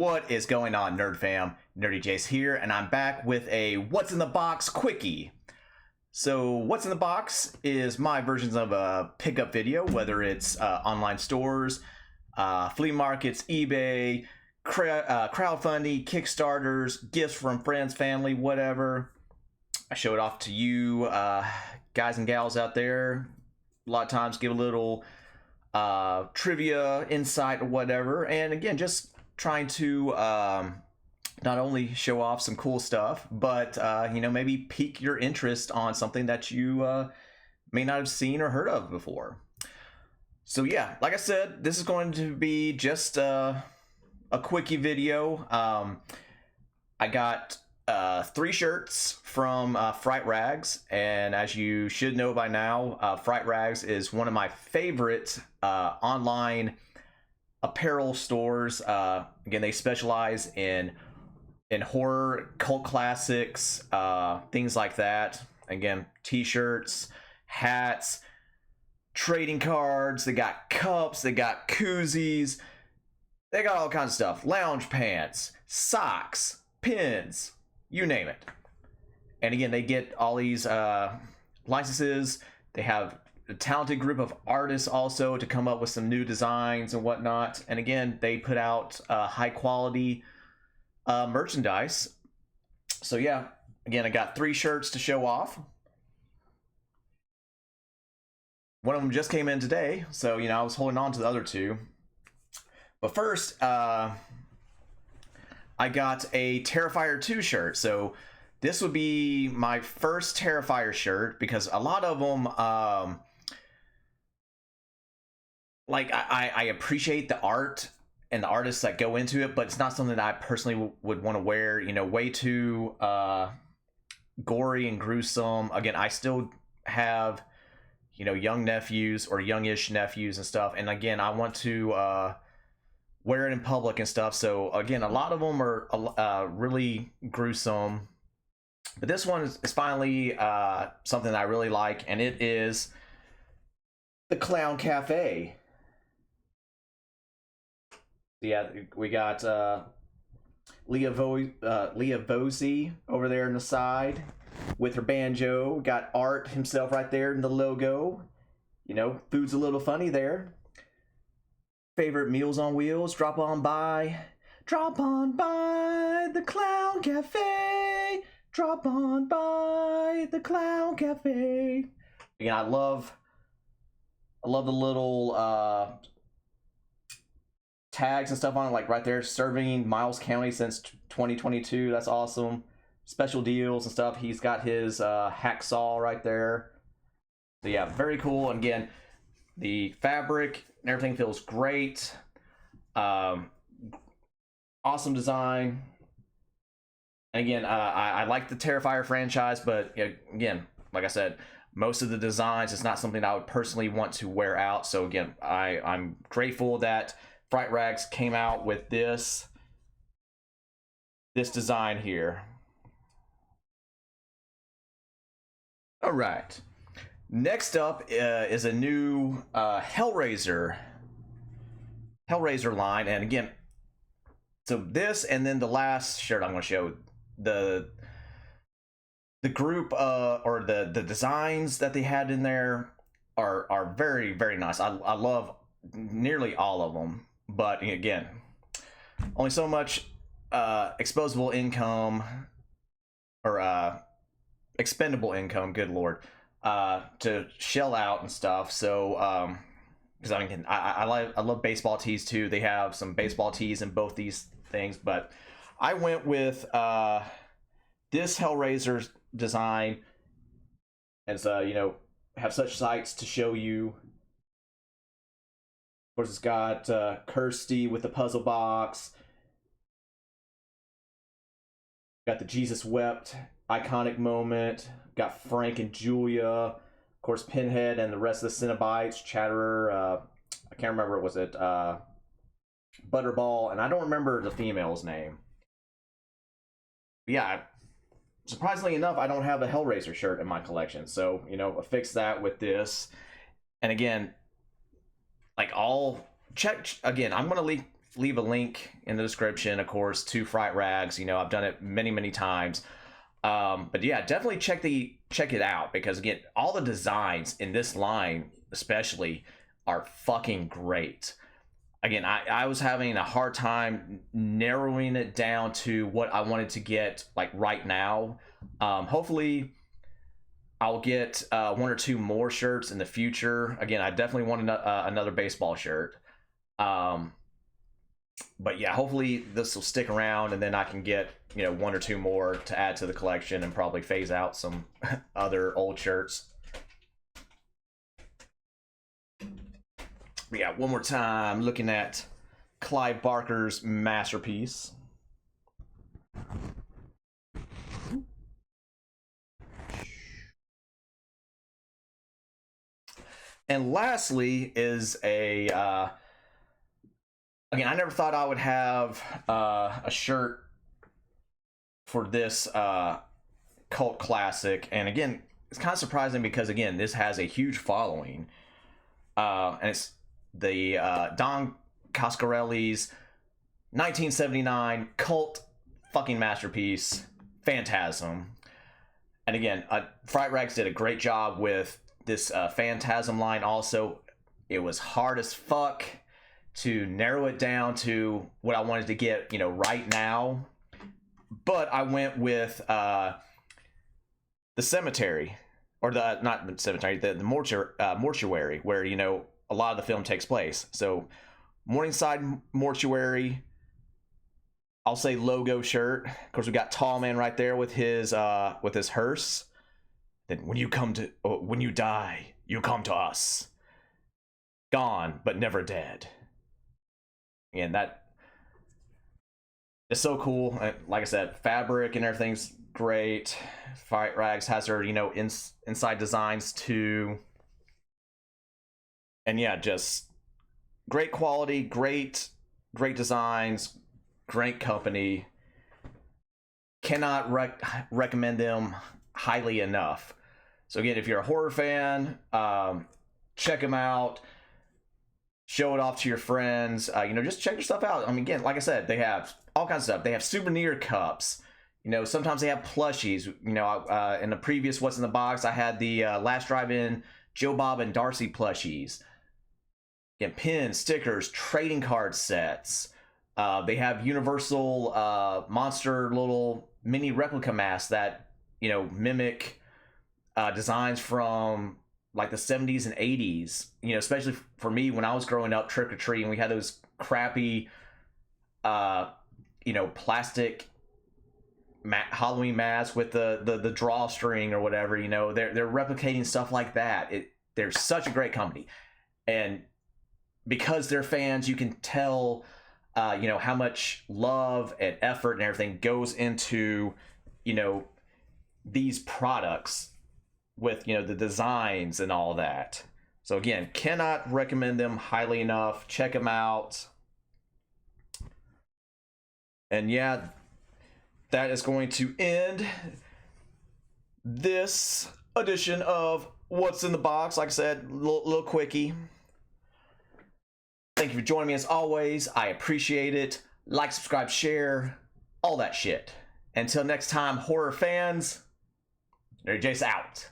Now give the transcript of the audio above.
What is going on, Nerd Fam? Nerdy Jace here, and I'm back with a What's in the Box Quickie. So, What's in the Box is my versions of a pickup video, whether it's online stores, flea markets, eBay, crowdfunding, Kickstarters, gifts from friends, family, whatever. I show it off to you guys and gals out there. A lot of times give a little trivia, insight, or whatever. And again, just trying to not only show off some cool stuff, but maybe pique your interest on something that you may not have seen or heard of before. So yeah, like I said, this is going to be just a quickie video. I got 3 shirts from Fright Rags, and as you should know by now, Fright Rags is one of my favorite online apparel stores. Again, they specialize in horror, cult classics, things like that. Again, t-shirts, hats, trading cards, they got cups, they got koozies, they got all kinds of stuff. Lounge pants, socks, pins, you name it. And again, they get all these licenses. They have a talented group of artists also to come up with some new designs and whatnot. And again, they put out high quality merchandise. So yeah, again, I got 3 shirts to show off. One of them just came in today, so I was holding on to the other 2. But first, I got a Terrifier 2 shirt. So this would be my first Terrifier shirt, because a lot of them, I appreciate the art and the artists that go into it, but it's not something that I personally would want to wear. Way too gory and gruesome. Again, I still have young nephews or youngish nephews and stuff, and again, I want to wear it in public and stuff. So again, a lot of them are really gruesome, but this one is finally something that I really like, and it is the Clown Cafe. Yeah, we got Leah Vosey over there on the side with her banjo. We got Art himself right there in the logo. Food's a little funny there. Favorite meals on wheels. Drop on by the Clown Cafe. Drop on by the Clown Cafe. Again, I love the little tags and stuff on it, like right there, serving Miles County since 2022. That's awesome. Special deals and stuff. He's got his hacksaw right there. So yeah, very cool. And again, the fabric and everything feels great. Awesome design. And again, I like the Terrifier franchise, but again, like I said, most of the designs, it's not something I would personally want to wear out. So again, I'm grateful that Fright Rags came out with this design here. All right. Next up is a new Hellraiser line, and again, so this and then the last shirt I'm going to show, the group or the designs that they had in there are very, very nice. I love nearly all of them. But again, only so much exposable income or expendable income, good lord, to shell out and stuff. So because I love baseball tees too. They have some baseball tees in both these things, but I went with this Hellraiser design as have such sights to show you. Of course, it's got Kirsty with the puzzle box. Got the Jesus Wept iconic moment. Got Frank and Julia. Of course, Pinhead and the rest of the Cenobites. Chatterer. I can't remember. Was it Butterball? And I don't remember the female's name. But yeah, surprisingly enough, I don't have a Hellraiser shirt in my collection. So, I fixed that with this. And again, like all check again, I'm going to leave a link in the description, of course, to Fright Rags. You know, I've done it many times. But yeah, definitely check it out, because again, all the designs in this line especially are fucking great. Again, I was having a hard time narrowing it down to what I wanted to get like right now. Hopefully I'll get 1 or 2 more shirts in the future. Again, I definitely want another baseball shirt. But yeah, hopefully this will stick around, and then I can get, you know, 1 or 2 more to add to the collection, and probably phase out some other old shirts. But yeah, one more time, looking at Clive Barker's masterpiece. And lastly is a again, I never thought I would have a shirt for this cult classic. And again, it's kind of surprising because, again, this has a huge following. And it's the Don Coscarelli's 1979 cult fucking masterpiece, Phantasm. And again, Fright Rags did a great job with this Phantasm line also. It was hard as fuck to narrow it down to what I wanted to get, you know, right now. But I went with the cemetery, or the, not the cemetery, the mortuary, where, you know, a lot of the film takes place. So Morningside Mortuary, I'll say logo shirt. Of course, we got Tall Man right there with his hearse. Then when you die, you come to us. Gone, but never dead. And that is so cool. Like I said, fabric and everything's great. Fright Rags has her, you know, inside designs too. And yeah, just great quality, great designs, great company. Cannot recommend them highly enough. So again, if you're a horror fan, check them out. Show it off to your friends. You know, just check your stuff out. I mean, again, like I said, they have all kinds of stuff. They have souvenir cups. You know, sometimes they have plushies. You know, in the previous What's in the Box, I had the Last Drive-In Joe Bob and Darcy plushies. Again, pins, stickers, trading card sets. They have Universal monster little mini replica masks that, you know, mimic designs from like the 70s and 80s, you know, especially for me when I was growing up trick-or-treating, we had those crappy, you know, plastic Halloween masks with the drawstring or whatever, you know, they're replicating stuff like that. They're such a great company. And because they're fans, you can tell, you know, how much love and effort and everything goes into, you know, these products, with, you know, the designs and all that. So again, cannot recommend them highly enough. Check them out. And yeah, that is going to end this edition of What's in the Box. Like I said, little quickie. Thank you for joining me as always. I appreciate it. Like, subscribe, share, all that shit. Until next time, horror fans, Nerdy Jace out.